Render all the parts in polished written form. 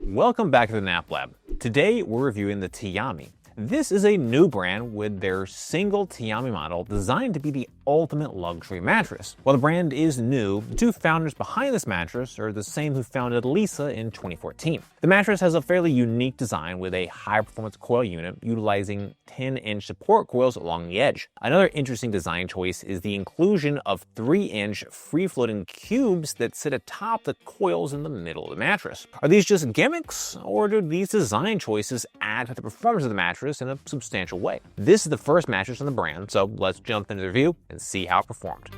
Welcome back to the Nap Lab. Today we're reviewing the Tiami. This is a new brand with their single Tiami model designed to be the ultimate luxury mattress. While the brand is new, the two founders behind this mattress are the same who founded Leesa in 2014. The mattress has a fairly unique design with a high-performance coil unit utilizing 10-inch support coils along the edge. Another interesting design choice is the inclusion of 3-inch free-floating cubes that sit atop the coils in the middle of the mattress. Are these just gimmicks, or do these design choices add to the performance of the mattress in a substantial way? This is the first mattress on the brand, so let's jump into the review and see how it performed.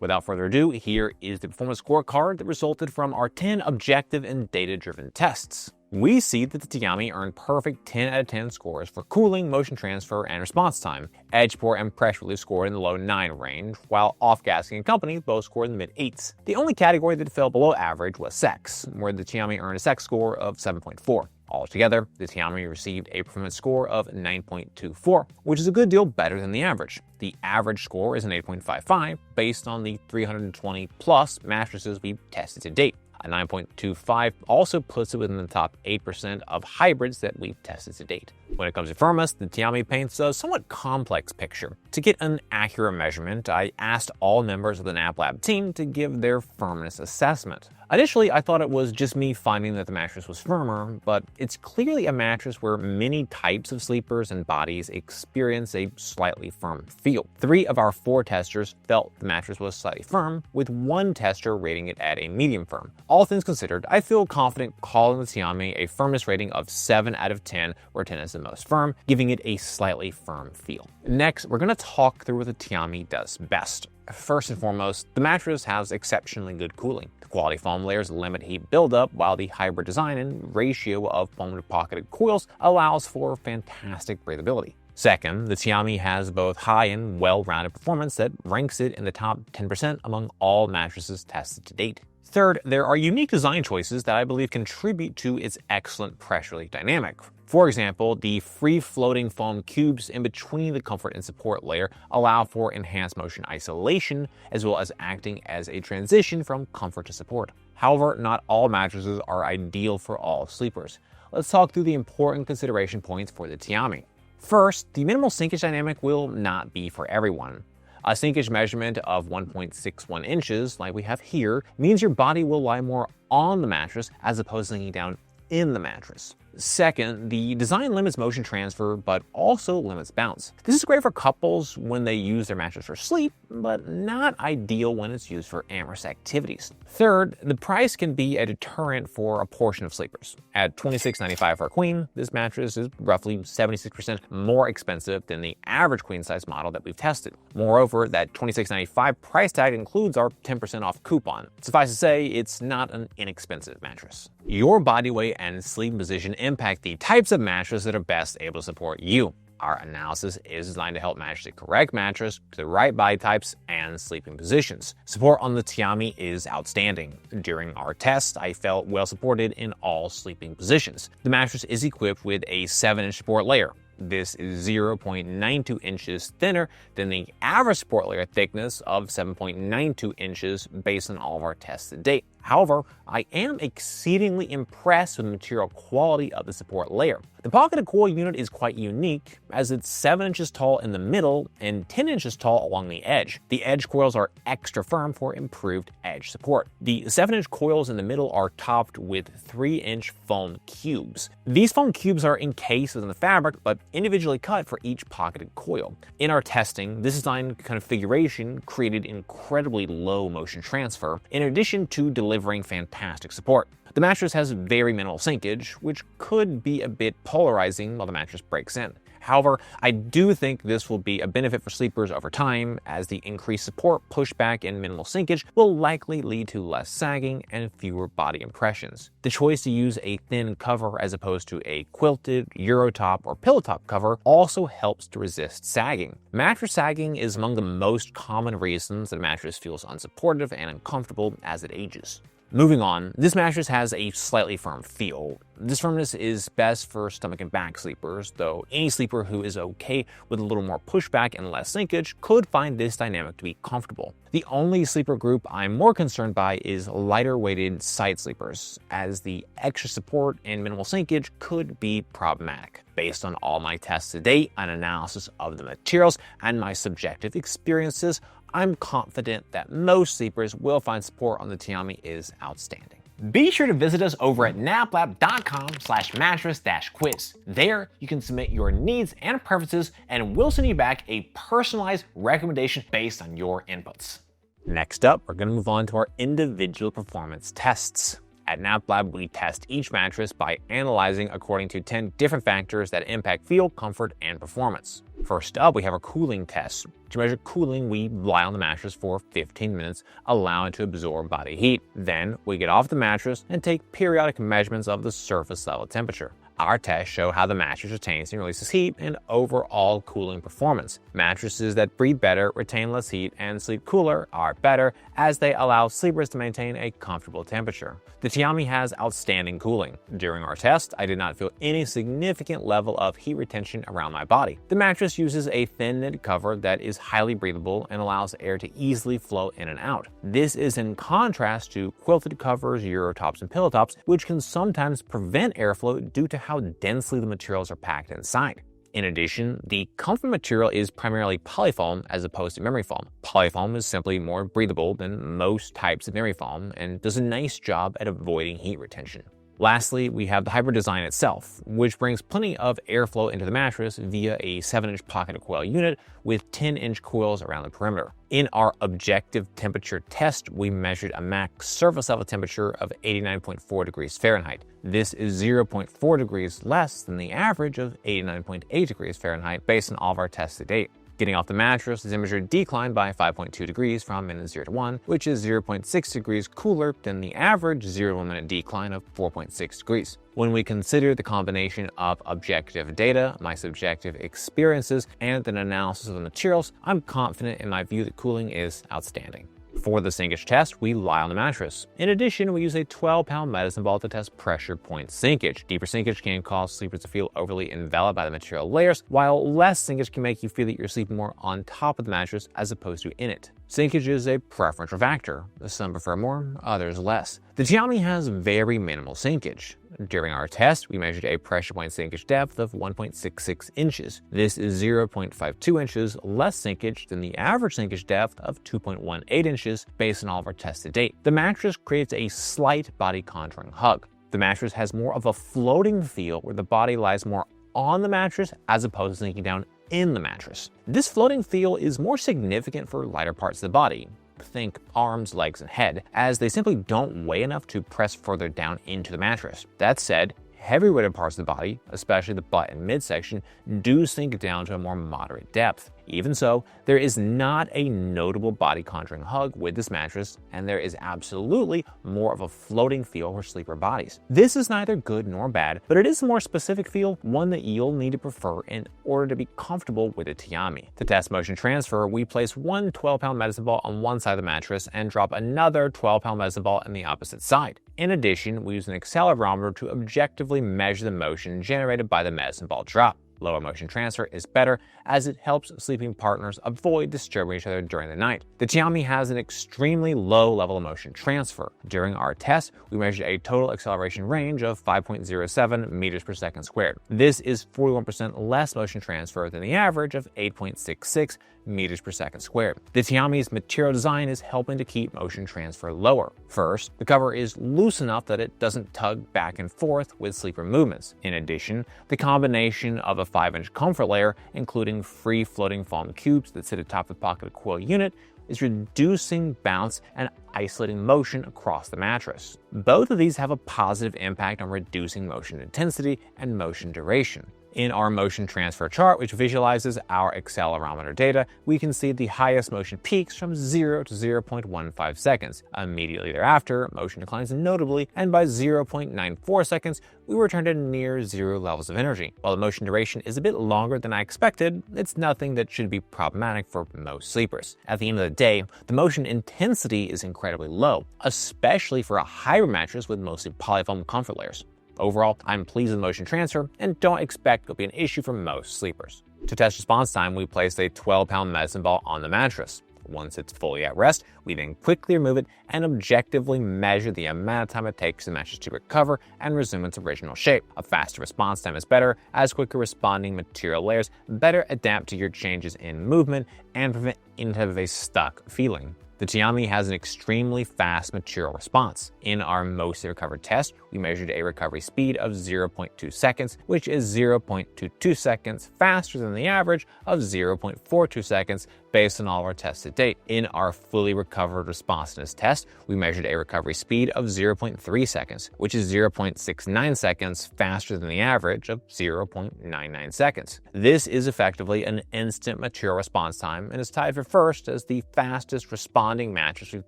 Without further ado, here is the performance scorecard that resulted from our 10 objective and data-driven tests. We see that the Tiami earned perfect 10 out of 10 scores for cooling, motion transfer, and response time. Edge support and pressure relief scored in the low 9 range, while off-gassing and company both scored in the mid-8s. The only category that fell below average was sex, where the Tiami earned a sex score of 7.4. Altogether, the Tiami received a performance score of 9.24, which is a good deal better than the average. The average score is an 8.55 based on the 320 plus mattresses we've tested to date. A 9.25 also puts it within the top 8% of hybrids that we've tested to date. When it comes to firmness, the Tiami paints a somewhat complex picture. To get an accurate measurement, I asked all members of the Nap Lab team to give their firmness assessment. Initially, I thought it was just me finding that the mattress was firmer, but it's clearly a mattress where many types of sleepers and bodies experience a slightly firm feel. 3 of our 4 testers felt the mattress was slightly firm, with 1 tester rating it at a medium firm. All things considered, I feel confident calling the Tiami a firmness rating of 7 out of 10, where 10 is the most firm, giving it a slightly firm feel. Next, we're going to talk through what the Tiami does best. First and foremost, the mattress has exceptionally good cooling. The quality foam layers limit heat buildup, while the hybrid design and ratio of foam to pocketed coils allows for fantastic breathability. Second, the Tiami has both high and well-rounded performance that ranks it in the top 10% among all mattresses tested to date. Third, there are unique design choices that I believe contribute to its excellent pressure relief dynamic. For example, the free-floating foam cubes in between the comfort and support layer allow for enhanced motion isolation, as well as acting as a transition from comfort to support. However, not all mattresses are ideal for all sleepers. Let's talk through the important consideration points for the Tiami. First, the minimal sinkage dynamic will not be for everyone. A sinkage measurement of 1.61 inches, like we have here, means your body will lie more on the mattress as opposed to leaning down in the mattress. Second, the design limits motion transfer, but also limits bounce. This is great for couples when they use their mattress for sleep, but not ideal when it's used for amorous activities. Third, the price can be a deterrent for a portion of sleepers. At $26.95 for a queen, this mattress is roughly 76% more expensive than the average queen-size model that we've tested. Moreover, that $26.95 price tag includes our 10% off coupon. Suffice to say, it's not an inexpensive mattress. Your body weight and sleeping position impact the types of mattress that are best able to support you. Our analysis is designed to help match the correct mattress to the right body types and sleeping positions. Support on the Tiami is outstanding. During our test, I felt well supported in all sleeping positions. The mattress is equipped with a 7-inch support layer. This is 0.92 inches thinner than the average support layer thickness of 7.92 inches based on all of our tests to date. However, I am exceedingly impressed with the material quality of the support layer. The pocketed coil unit is quite unique, as it's 7 inches tall in the middle and 10 inches tall along the edge. The edge coils are extra firm for improved edge support. The 7-inch coils in the middle are topped with 3-inch foam cubes. These foam cubes are encased within the fabric, but individually cut for each pocketed coil. In our testing, this design configuration created incredibly low motion transfer, in addition to delivering fantastic support. The mattress has very minimal sinkage, which could be a bit polarizing while the mattress breaks in. However, I do think this will be a benefit for sleepers over time, as the increased support, pushback, and minimal sinkage will likely lead to less sagging and fewer body impressions. The choice to use a thin cover as opposed to a quilted, Eurotop, or pillow top cover also helps to resist sagging. Mattress sagging is among the most common reasons that a mattress feels unsupportive and uncomfortable as it ages. Moving on, this mattress has a slightly firm feel. This firmness is best for stomach and back sleepers, though any sleeper who is okay with a little more pushback and less sinkage could find this dynamic to be comfortable. The only sleeper group I'm more concerned by is lighter weighted side sleepers, as the extra support and minimal sinkage could be problematic. Based on all my tests to date, an analysis of the materials, and my subjective experiences, I'm confident that most sleepers will find support on the Tiami is outstanding. Be sure to visit us over at naplab.com/mattress-quiz. There, you can submit your needs and preferences, and we'll send you back a personalized recommendation based on your inputs. Next up, we're going to move on to our individual performance tests. At NapLab, we test each mattress by analyzing according to 10 different factors that impact feel, comfort, and performance. First up, we have our cooling test. To measure cooling, we lie on the mattress for 15 minutes, allowing it to absorb body heat. Then, we get off the mattress and take periodic measurements of the surface level temperature. Our tests show how the mattress retains and releases heat and overall cooling performance. Mattresses that breathe better, retain less heat, and sleep cooler are better as they allow sleepers to maintain a comfortable temperature. The Tiami has outstanding cooling. During our test, I did not feel any significant level of heat retention around my body. The mattress uses a thin knit cover that is highly breathable and allows air to easily flow in and out. This is in contrast to quilted covers, Eurotops, and pillow tops, which can sometimes prevent airflow due to how densely the materials are packed inside. In addition, the comfort material is primarily polyfoam as opposed to memory foam. Polyfoam is simply more breathable than most types of memory foam and does a nice job at avoiding heat retention. Lastly, we have the hybrid design itself, which brings plenty of airflow into the mattress via a 7-inch pocket coil unit with 10-inch coils around the perimeter. In our objective temperature test, we measured a max surface level temperature of 89.4 degrees Fahrenheit. This is 0.4 degrees less than the average of 89.8 degrees Fahrenheit based on all of our tests to date. Getting off the mattress, the temperature declined by 5.2 degrees from minute 0 to 1, which is 0.6 degrees cooler than the average 0 to 1 minute decline of 4.6 degrees. When we consider the combination of objective data, my subjective experiences, and an analysis of the materials, I'm confident in my view that cooling is outstanding. For the Sinkage test, we lie on the mattress. In addition, we use a 12-pound medicine ball to test pressure point sinkage. Deeper sinkage can cause sleepers to feel overly enveloped by the material layers, while less sinkage can make you feel that you're sleeping more on top of the mattress as opposed to in it. Sinkage is a preferential factor. Some prefer more, others less. The Tiami has very minimal sinkage. During our test, we measured a pressure point sinkage depth of 1.66 inches. This is 0.52 inches less sinkage than the average sinkage depth of 2.18 inches based on all of our tests to date. The mattress creates a slight body contouring hug. The mattress has more of a floating feel where the body lies more on the mattress as opposed to sinking down in the mattress. This floating feel is more significant for lighter parts of the body. Think arms, legs, and head, as they simply don't weigh enough to press further down into the mattress. That said, heavy weighted parts of the body, especially the butt and midsection, do sink down to a more moderate depth. Even so, there is not a notable body contouring hug with this mattress, and there is absolutely more of a floating feel for sleeper bodies. This is neither good nor bad, but it is a more specific feel, one that you'll need to prefer in order to be comfortable with a Tiami. To test motion transfer, we place one 12-pound medicine ball on one side of the mattress and drop another 12-pound medicine ball on the opposite side. In addition, we use an accelerometer to objectively measure the motion generated by the medicine ball drop. Lower motion transfer is better as it helps sleeping partners avoid disturbing each other during the night. The Tiami has an extremely low level of motion transfer. During our test, we measured a total acceleration range of 5.07 meters per second squared. This is 41% less motion transfer than the average of 8.66 meters per second squared. The Tiami's material design is helping to keep motion transfer lower. First, the cover is loose enough that it doesn't tug back and forth with sleeper movements. In addition, the combination of a 5-inch comfort layer, including free-floating foam cubes that sit atop the pocket coil unit, is reducing bounce and isolating motion across the mattress. Both of these have a positive impact on reducing motion intensity and motion duration. In our motion transfer chart, which visualizes our accelerometer data, we can see the highest motion peaks from 0 to 0.15 seconds. Immediately thereafter, motion declines notably, and by 0.94 seconds, we return to near zero levels of energy. While the motion duration is a bit longer than I expected, it's nothing that should be problematic for most sleepers. At the end of the day, the motion intensity is incredibly low, especially for a hybrid mattress with mostly polyfoam comfort layers. Overall, I'm pleased with motion transfer and don't expect it'll be an issue for most sleepers. To test response time, we placed a 12-pound medicine ball on the mattress. Once it's fully at rest, we then quickly remove it and objectively measure the amount of time it takes the mattress to recover and resume its original shape. A faster response time is better, as quicker responding material layers better adapt to your changes in movement and prevent any type of a stuck feeling. The Tiami has an extremely fast material response. In our mostly recovered test, we measured a recovery speed of 0.2 seconds, which is 0.22 seconds faster than the average of 0.42 seconds based on all of our tests to date. In our fully recovered responsiveness test, we measured a recovery speed of 0.3 seconds, which is 0.69 seconds faster than the average of 0.99 seconds. This is effectively an instant material response time and is tied for first as the fastest responding mattress we've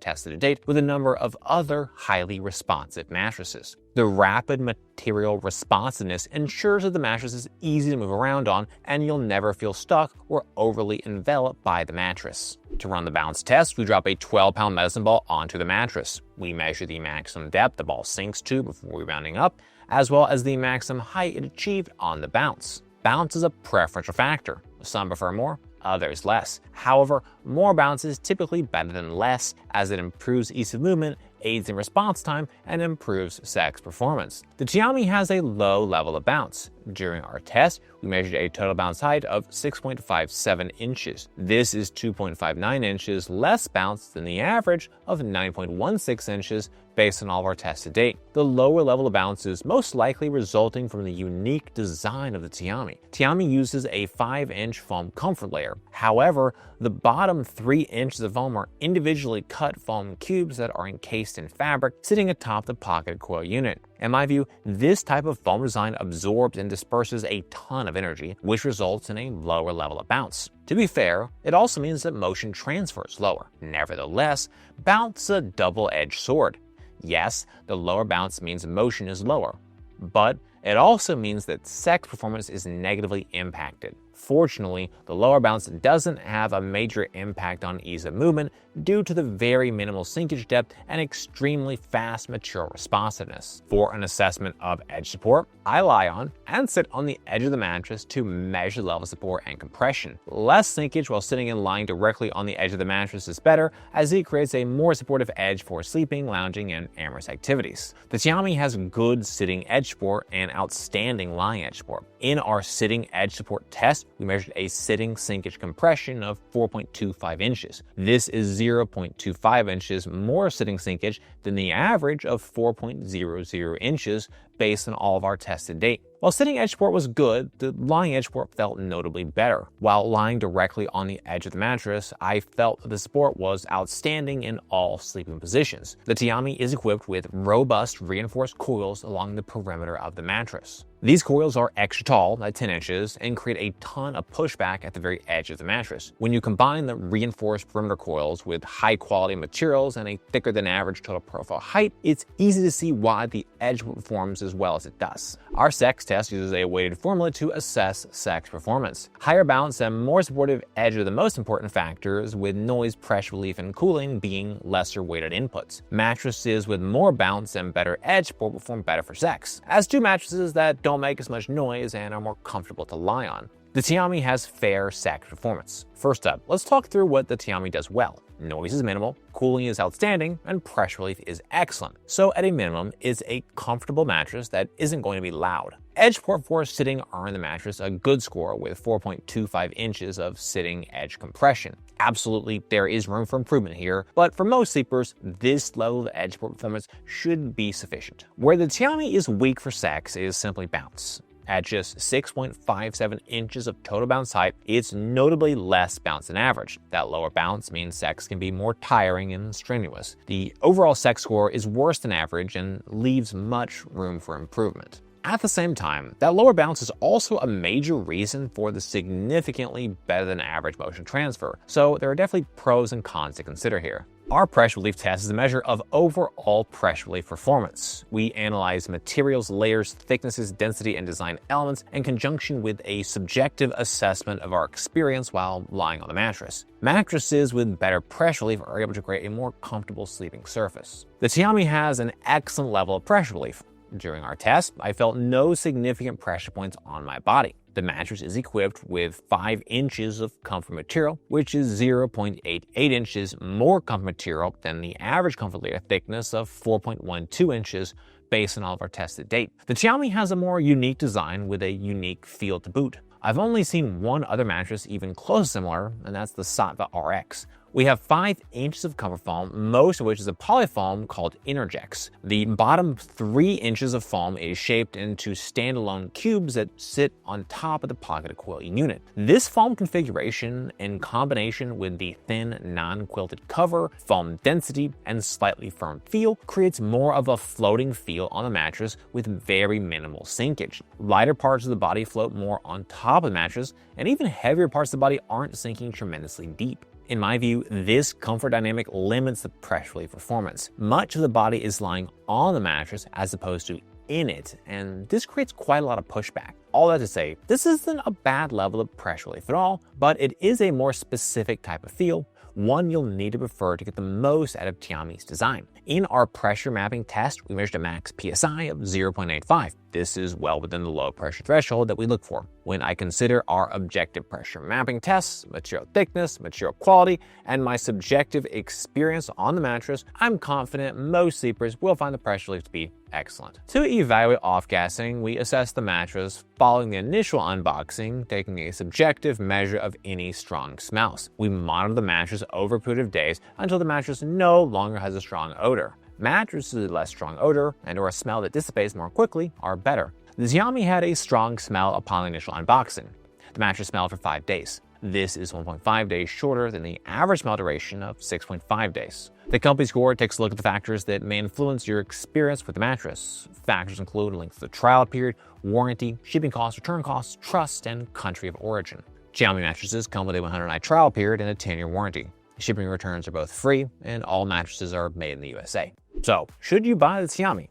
tested to date with a number of other highly responsive mattresses. The rapid material responsiveness ensures that the mattress is easy to move around on and you'll never feel stuck or overly enveloped by the mattress. To run the bounce test, we drop a 12-pound medicine ball onto the mattress. We measure the maximum depth the ball sinks to before rebounding up, as well as the maximum height it achieved on the bounce. Bounce is a preferential factor. Some prefer more, others less. However, more bounce is typically better than less, as it improves ease of movement, aids in response time, and improves sex performance. The Tiami has a low level of bounce. During our test, we measured a total bounce height of 6.57 inches. This is 2.59 inches less bounce than the average of 9.16 inches based on all of our tests to date. The lower level of bounce is most likely resulting from the unique design of the Tiami. Tiami uses a 5-inch foam comfort layer. However, the bottom 3 inches of foam are individually cut foam cubes that are encased in fabric sitting atop the pocket coil unit. In my view, this type of foam design absorbs and disperses a ton of energy, which results in a lower level of bounce. To be fair, it also means that motion transfer is lower. Nevertheless, bounce is a double-edged sword. Yes, the lower bounce means motion is lower, but it also means that sex performance is negatively impacted. Fortunately, the lower bounce doesn't have a major impact on ease of movement due to the very minimal sinkage depth and extremely fast material responsiveness. For an assessment of edge support, I lie on and sit on the edge of the mattress to measure level of support and compression. Less sinkage while sitting and lying directly on the edge of the mattress is better, as it creates a more supportive edge for sleeping, lounging, and amorous activities. The Tiami has good sitting edge support and outstanding lying edge support. In our sitting edge support test, we measured a sitting sinkage compression of 4.25 inches. This is 0.25 inches more sitting sinkage than the average of 4.00 inches based on all of our tests to date. While sitting edge support was good, the lying edge support felt notably better. While lying directly on the edge of the mattress, I felt that the support was outstanding in all sleeping positions. The Tiami is equipped with robust reinforced coils along the perimeter of the mattress. These coils are extra tall at 10 inches and create a ton of pushback at the very edge of the mattress. When you combine the reinforced perimeter coils with high quality materials and a thicker than average total profile height, it's easy to see why the edge performs as well as it does. Our sex test uses a weighted formula to assess sex performance. Higher bounce and more supportive edge are the most important factors, with noise, pressure relief, and cooling being lesser weighted inputs. Mattresses with more bounce and better edge will perform better for sex, as do mattresses that don't make as much noise and are more comfortable to lie on. The Tiami has fair sex performance. First up, let's talk through what the Tiami does well. Noise is minimal, cooling is outstanding, and pressure relief is excellent. So at a minimum, it's a comfortable mattress that isn't going to be loud. Edge support for sitting earned the mattress a good score with 4.25 inches of sitting edge compression. Absolutely, there is room for improvement here, but for most sleepers, this level of edge support performance should be sufficient. Where the Tiami is weak for sex is simply bounce. At just 6.57 inches of total bounce height, it's notably less bounce than average. That lower bounce means sex can be more tiring and strenuous. The overall sex score is worse than average and leaves much room for improvement. At the same time, that lower bounce is also a major reason for the significantly better than average motion transfer, so there are definitely pros and cons to consider here. Our pressure relief test is a measure of overall pressure relief performance. We analyze materials, layers, thicknesses, density, and design elements in conjunction with a subjective assessment of our experience while lying on the mattress. Mattresses with better pressure relief are able to create a more comfortable sleeping surface. The Tiami has an excellent level of pressure relief. During our test, I felt no significant pressure points on my body. The mattress is equipped with 5 inches of comfort material, which is 0.88 inches more comfort material than the average comfort layer thickness of 4.12 inches based on all of our tests to date. The Tiami has a more unique design with a unique feel to boot. I've only seen one other mattress even close similar, and that's the Sattva RX. We have 5 inches of comfort foam, most of which is a polyfoam called Interjex. The bottom 3 inches of foam is shaped into standalone cubes that sit on top of the pocketed coil unit. This foam configuration, in combination with the thin, non-quilted cover, foam density, and slightly firm feel, creates more of a floating feel on the mattress with very minimal sinkage. Lighter parts of the body float more on top of the mattress, and even heavier parts of the body aren't sinking tremendously deep. In my view, this comfort dynamic limits the pressure relief performance. Much of the body is lying on the mattress as opposed to in it, and this creates quite a lot of pushback. All that to say, this isn't a bad level of pressure relief at all, but it is a more specific type of feel, one you'll need to prefer to get the most out of Tiami's design. In our pressure mapping test, we measured a max PSI of 0.85. This is well within the low pressure threshold that we look for. When I consider our objective pressure mapping tests, material thickness, material quality, and my subjective experience on the mattress, I'm confident most sleepers will find the pressure relief to be excellent. To evaluate off-gassing, we assess the mattress following the initial unboxing, taking a subjective measure of any strong smells. We monitor the mattress over a period of days until the mattress no longer has a strong odor. Mattresses with less strong odor and/or a smell that dissipates more quickly are better. The Tiami had a strong smell upon the initial unboxing. The mattress smelled for 5 days. This is 1.5 days shorter than the average smell duration of 6.5 days. The company score takes a look at the factors that may influence your experience with the mattress. Factors include length of the trial period, warranty, shipping costs, return costs, trust, and country of origin. Tiami mattresses come with a 100-night trial period and a 10-year warranty. Shipping and returns are both free, and all mattresses are made in the USA. So, should you buy the Tiami?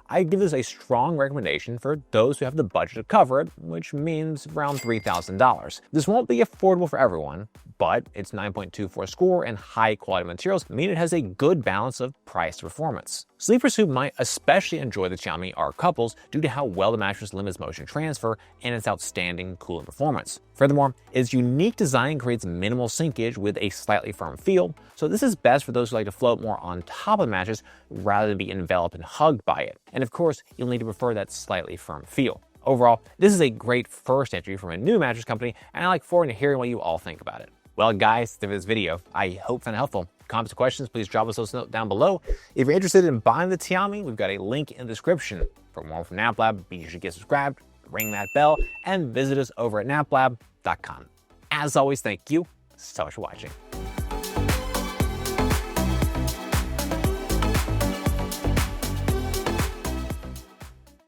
I give this a strong recommendation for those who have the budget to cover it, which means around $3,000. This won't be affordable for everyone, but its 9.24 score and high quality materials mean it has a good balance of price to performance. Sleepers who might especially enjoy the Tiami are couples due to how well the mattress limits motion transfer and its outstanding cooling performance. Furthermore, its unique design creates minimal sinkage with a slightly firm feel, so this is best for those who like to float more on top of the mattress rather than be enveloped and hugged by it. And of course, you'll need to prefer that slightly firm feel. Overall, this is a great first entry from a new mattress company, and I look forward to hearing what you all think about it. Well, guys, that's this video. I hope you found it helpful. Comments or questions, please drop us those notes down below. If you're interested in buying the Tiami, we've got a link in the description. For more from NapLab, be sure to get subscribed, ring that bell, and visit us over at naplab.com. As always, thank you so much for watching.